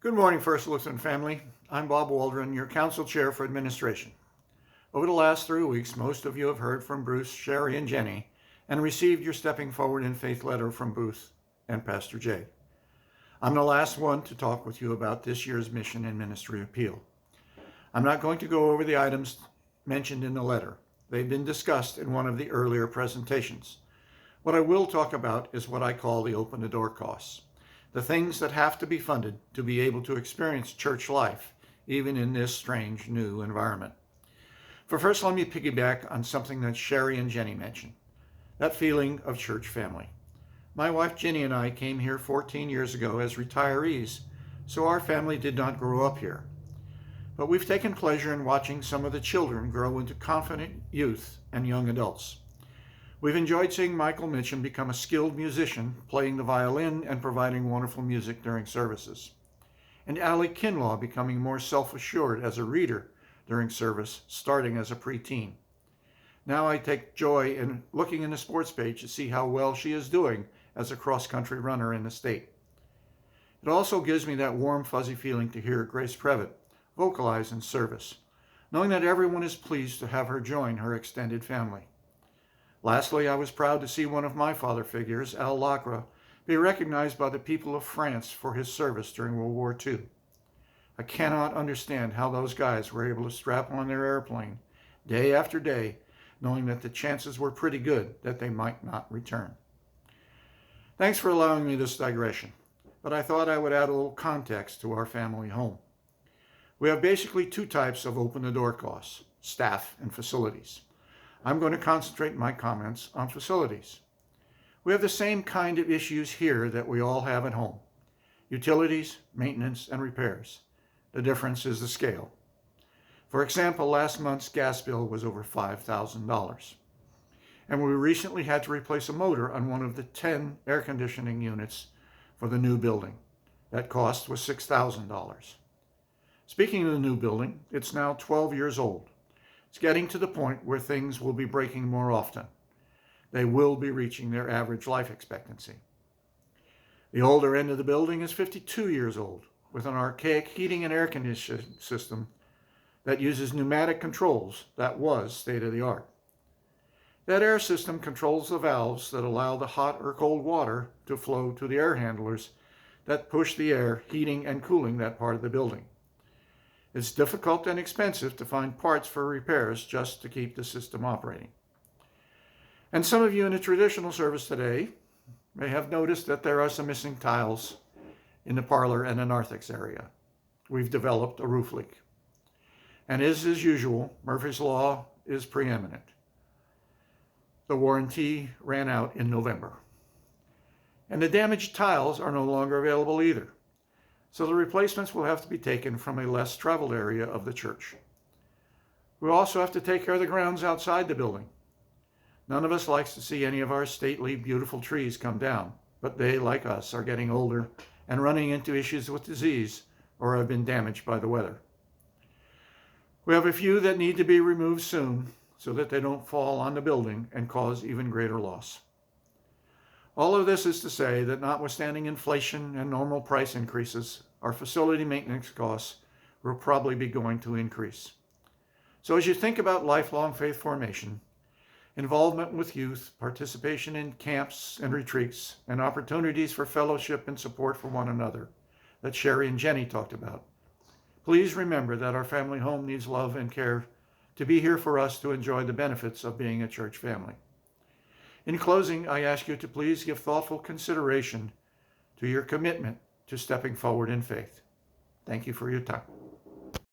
Good morning, First Lutheran family. I'm Bob Waldron, your Council Chair for Administration. Over the last 3 weeks, most of you have heard from Bruce, Sherry, and Jenny, and received your Stepping Forward in Faith letter from Bruce and Pastor Jay. I'm the last one to talk with you about this year's mission and ministry appeal. I'm not going to go over the items mentioned in the letter. They've been discussed in one of the earlier presentations. What I will talk about is what I call the open the door costs. The things that have to be funded to be able to experience church life, even in this strange new environment. For first, let me piggyback on something that Sherry and Jenny mentioned, that feeling of church family. My wife Jenny and I came here 14 years ago as retirees, so our family did not grow up here. But we've taken pleasure in watching some of the children grow into confident youth and young adults. We've enjoyed seeing Michael Mitchum become a skilled musician, playing the violin and providing wonderful music during services. And Allie Kinlaw becoming more self-assured as a reader during service, starting as a preteen. Now I take joy in looking in the sports page to see how well she is doing as a cross-country runner in the state. It also gives me that warm, fuzzy feeling to hear Grace Previtt vocalize in service, knowing that everyone is pleased to have her join her extended family. Lastly, I was proud to see one of my father figures, Al Lacra, be recognized by the people of France for his service during World War II. I cannot understand how those guys were able to strap on their airplane day after day, knowing that the chances were pretty good that they might not return. Thanks for allowing me this digression, but I thought I would add a little context to our family home. We have basically two types of open the door costs, staff and facilities. I'm going to concentrate my comments on facilities. We have the same kind of issues here that we all have at home: utilities, maintenance, and repairs. The difference is the scale. For example, last month's gas bill was over $5,000. And we recently had to replace a motor on one of the 10 air conditioning units for the new building. That cost was $6,000. Speaking of the new building, it's now 12 years old. It's getting to the point where things will be breaking more often. They will be reaching their average life expectancy. The older end of the building is 52 years old, with an archaic heating and air conditioning system that uses pneumatic controls that was state-of-the-art. That air system controls the valves that allow the hot or cold water to flow to the air handlers that push the air, heating and cooling that part of the building. It's difficult and expensive to find parts for repairs just to keep the system operating. And some of you in the traditional service today may have noticed that there are some missing tiles in the parlor and the narthex area. We've developed a roof leak. And as is usual, Murphy's Law is preeminent. The warranty ran out in November. And the damaged tiles are no longer available either. So the replacements will have to be taken from a less traveled area of the church. We also have to take care of the grounds outside the building. None of us likes to see any of our stately, beautiful trees come down, but they, like us, are getting older and running into issues with disease or have been damaged by the weather. We have a few that need to be removed soon so that they don't fall on the building and cause even greater loss. All of this is to say that notwithstanding inflation and normal price increases, our facility maintenance costs will probably be going to increase. So as you think about lifelong faith formation, involvement with youth, participation in camps and retreats, and opportunities for fellowship and support for one another that Sherry and Jenny talked about, please remember that our family home needs love and care to be here for us to enjoy the benefits of being a church family. In closing, I ask you to please give thoughtful consideration to your commitment to stepping forward in faith. Thank you for your time.